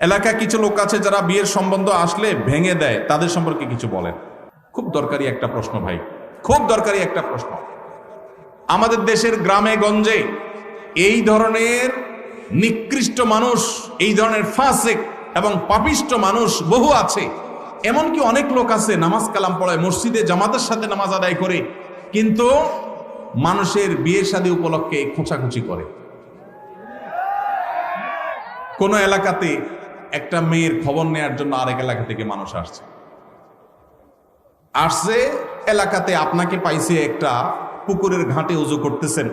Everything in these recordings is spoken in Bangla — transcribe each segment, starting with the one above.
এলাকায় কিছু লোক আছে যারা বিয়ের সম্বন্ধ আসলে ভেঙে দেয়, তাদের সম্পর্কে কিছু বলেন। খুব দরকারি একটা প্রশ্ন ভাই, খুব দরকারি একটা প্রশ্ন। আমাদের দেশের গ্রামে গঞ্জে এই ধরনের নিকৃষ্ট মানুষ, এই ধরনের ফাসিক এবং পাপিষ্ট মানুষ বহু আছে। এমনকি অনেক লোক আছে নামাজ কালাম পড়ায়, মসজিদে জামাতের সাথে নামাজ আদায় করে, কিন্তু মানুষের বিয়ে শাদী উপলক্ষে খোঁচাখুচি করে। কোন এলাকাতে একটা মেয়ের খবর নেওয়ার জন্য আরেক এলাকা থেকে মানুষ আসছে এলাকাতে আপনাকে পাইছে একটা পুকুরের ঘাটে উজু করতেছেন,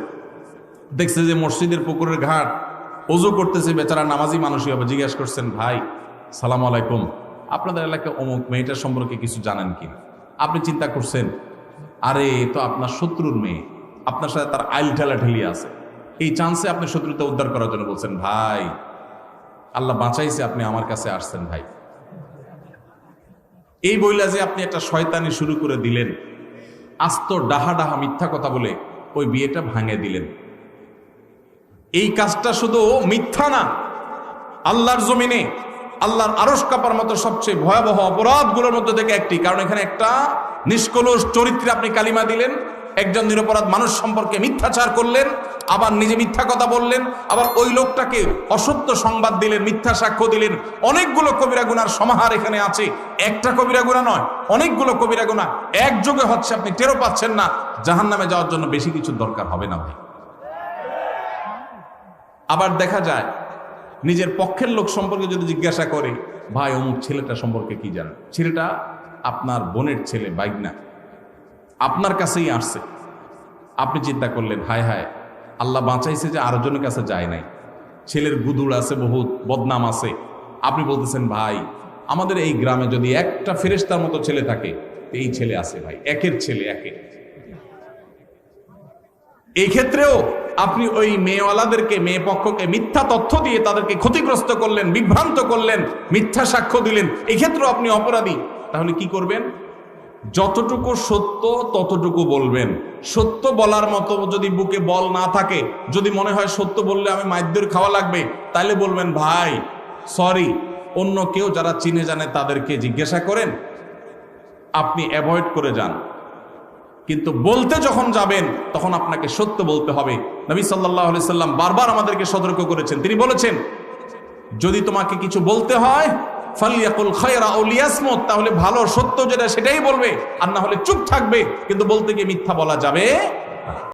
দেখছে যে মসজিদের পুকুরের ঘাট উজু করতেছে, বেচারা নামাজি মানুষই হবে। জিজ্ঞাসা করছেন, ভাই সালাম আলাইকুম, আপনাদের এলাকায় অমুক মেয়েটার সম্পর্কে কিছু জানেন কি? আপনি চিন্তা করছেন, আরে তো আপনার শত্রুর মেয়ে, আপনার সাথে তার আইল ঠেলা ঠেলি আছে, এই চান্সে আপনি শত্রুতা উদ্ধার করার জন্য বলছেন, ভাই আল্লাহ বাঁচাইছে আপনি আমার কাছে আসছেন ভাই। এই বইলা যে আপনি একটা শয়তানি শুরু করে দিলেন, আস্ত ডাহা ডাহা মিথ্যা কথা বলে ওই বিয়েটা ভাঙে দিলেন। এই কাজটা শুধু মিথ্যা না, আল্লাহর জমিনে আল্লাহর আরশ কাঁপার মতো সবচেয়ে ভয়াবহ অপরাধগুলোর মধ্যে থেকে একটি। কারণ এখানে একটা নিষ্কলুষ চরিত্রে আপনি কালিমা দিলেন, একজন নিরপরাধ মানুষ সম্পর্কে মিথ্যাচার করলেন, আবার নিজে মিথ্যা কথা বললেন, আবার ওই লোকটাকে অসত্য সংবাদ দিলেন, মিথ্যা সাক্ষ্য দিলেন। অনেকগুলো কবিরা গুনার সমাহার এখানে আছে, একটা কবিরা গুনাহ নয়, অনেকগুলো কবিরা গুনাহ একযোগে হচ্ছে, আপনি টেরও পাচ্ছেন না। জাহান্নামে যাওয়ার জন্য বেশি কিছু দরকার হবে না ভাই। আবার দেখা যায় নিজের পক্ষের লোক সম্পর্কে যদি জিজ্ঞাসা করে, ভাই অমুক ছেলেটা সম্পর্কে কি জানেন? ছেলেটা আপনার বোনের ছেলে, বাইগনা, আপনার কাছেই আসছে। আপনি চিন্তা করলেন, হায় হায় আল্লাহ বাঁচাইছে যে আরো জনের কাছে যায় নাই, ছেলের গুদুড় আছে, বহুত বদনাম আছে। আপনি বলতেছেন, ভাই আমাদের এই গ্রামে যদি একটা ফেরেশতার মতো ছেলে থাকে, এই ছেলে আছে ভাই, একের ছেলে একের। এই ক্ষেত্রেও আপনি ওই মেয়েওয়ালাদেরকে, মেয়ে পক্ষকে মিথ্যা তথ্য দিয়ে তাদেরকে ক্ষতিগ্রস্ত করলেন, বিভ্রান্ত করলেন, মিথ্যা সাক্ষ্য দিলেন, এক্ষেত্রেও আপনি অপরাধী। তাহলে কি করবেন? যতটুকু সত্য ততটুকু বলবেন। সত্য বলার মতো যদি বুকে বল না থাকে, যদি মনে হয় সত্য বললে আমি মাইদ্যের খাওয়া লাগবে, তাহলে বলবেন, ভাই সরি, অন্য কেউ যারা চিনে জানে তাদেরকে জিজ্ঞাসা করেন, আপনি অ্যাভয়েড করে যান। কিন্তু বলতে যখন যাবেন তখন আপনাকে সত্য বলতে হবে। নবী সাল্লাল্লাহু আলাইহি সাল্লাম বারবার আমাদেরকে সতর্ক করেছেন। তিনি বলেছেন, যদি তোমাকে কিছু বলতে হয় ফালিয়াকুল খায়রা আও লিয়াসমুত, তাহলে ভালো সত্য যেটা সেটাই বলবে, আর না হলে চুপ থাকবে। কিন্তু বলতে গিয়ে মিথ্যা বলা যাবে না।